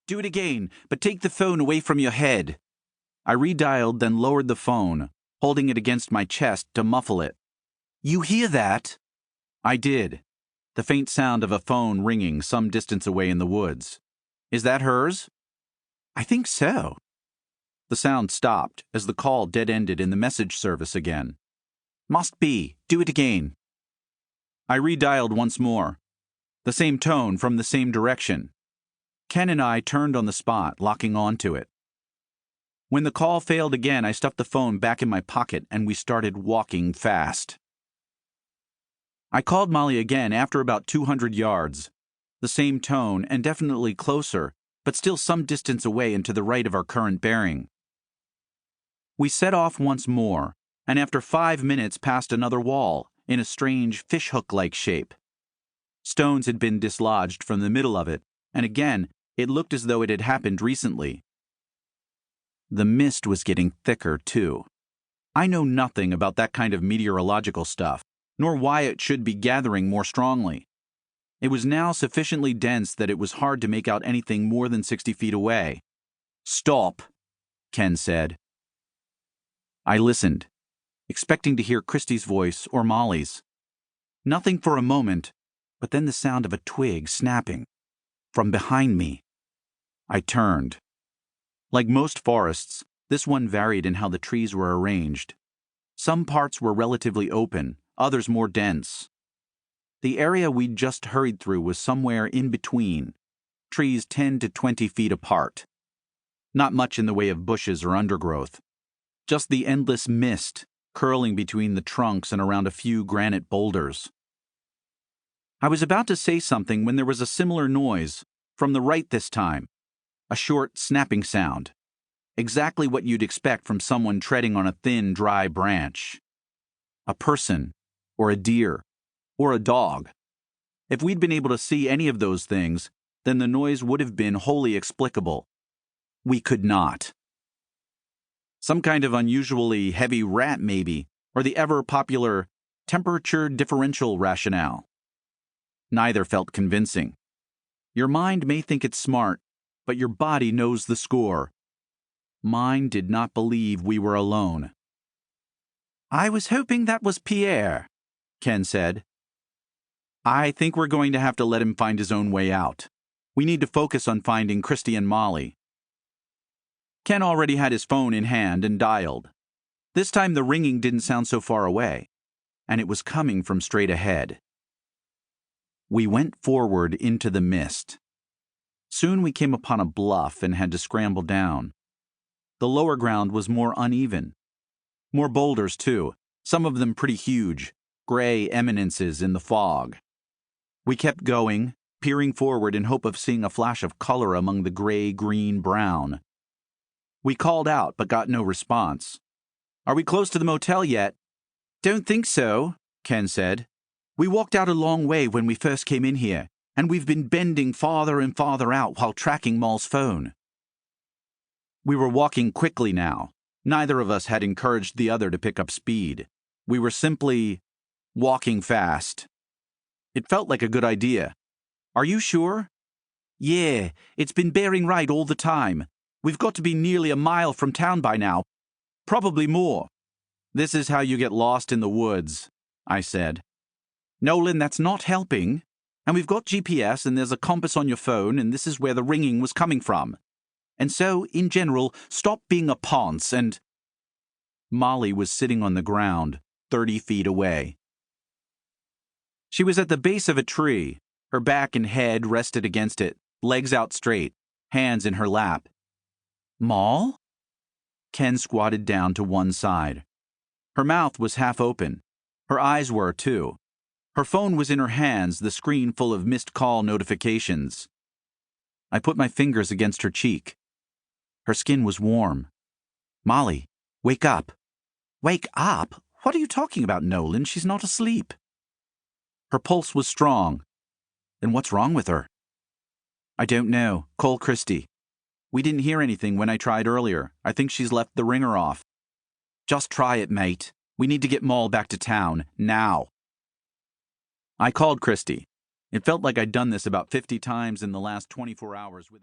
Do it again, but take the phone away from your head. I redialed, then lowered the phone, holding it against my chest to muffle it. You hear that? I did. The faint sound of a phone ringing some distance away in the woods. Is that hers? I think so. The sound stopped as the call dead-ended in the message service again. Must be. Do it again. I redialed once more. The same tone from the same direction. Ken and I turned on the spot, locking onto it. When the call failed again, I stuffed the phone back in my pocket and we started walking fast. I called Molly again after about 200 yards. The same tone and definitely closer, but still some distance away and to the right of our current bearing. We set off once more, and after 5 minutes passed another wall, in a strange fishhook-like shape. Stones had been dislodged from the middle of it, and again, it looked as though it had happened recently. The mist was getting thicker, too. I know nothing about that kind of meteorological stuff, nor why it should be gathering more strongly. It was now sufficiently dense that it was hard to make out anything more than 60 feet away. Stop, Ken said. I listened, expecting to hear Christie's voice or Molly's. Nothing for a moment, but then the sound of a twig snapping. From behind me. I turned. Like most forests, this one varied in how the trees were arranged. Some parts were relatively open, others more dense. The area we'd just hurried through was somewhere in between, trees 10 to 20 feet apart. Not much in the way of bushes or undergrowth. Just the endless mist curling between the trunks and around a few granite boulders. I was about to say something when there was a similar noise, from the right this time. A short, snapping sound. Exactly what you'd expect from someone treading on a thin, dry branch. A person, or a deer, or a dog. If we'd been able to see any of those things, then the noise would have been wholly explicable. We could not. Some kind of unusually heavy rat, maybe, or the ever-popular temperature differential rationale. Neither felt convincing. Your mind may think it's smart, but your body knows the score. Mine did not believe we were alone. I was hoping that was Pierre, Ken said. I think we're going to have to let him find his own way out. We need to focus on finding Christy and Molly. Ken already had his phone in hand and dialed. This time the ringing didn't sound so far away, and it was coming from straight ahead. We went forward into the mist. Soon we came upon a bluff and had to scramble down. The lower ground was more uneven. More boulders, too, some of them pretty huge, gray eminences in the fog. We kept going, peering forward in hope of seeing a flash of color among the gray, green, brown. We called out, but got no response. Are we close to the motel yet? Don't think so, Ken said. We walked out a long way when we first came in here, and we've been bending farther and farther out while tracking Moll's phone. We were walking quickly now. Neither of us had encouraged the other to pick up speed. We were simply walking fast. It felt like a good idea. Are you sure? Yeah, it's been bearing right all the time. We've got to be nearly a mile from town by now. Probably more. This is how you get lost in the woods, I said. Nolan, that's not helping. And we've got GPS and there's a compass on your phone and this is where the ringing was coming from. And so, in general, stop being a ponce and... Molly was sitting on the ground, 30 feet away. She was at the base of a tree. Her back and head rested against it, legs out straight, hands in her lap. Moll? Ken squatted down to one side. Her mouth was half open. Her eyes were, too. Her phone was in her hands, the screen full of missed call notifications. I put my fingers against her cheek. Her skin was warm. Molly, wake up. Wake up? What are you talking about, Nolan? She's not asleep. Her pulse was strong. Then what's wrong with her? I don't know. Call Christy. We didn't hear anything when I tried earlier. I think she's left the ringer off. Just try it, mate. We need to get Moll back to town, now. I called Christy. It felt like I'd done this about 50 times in the last 24 hours without...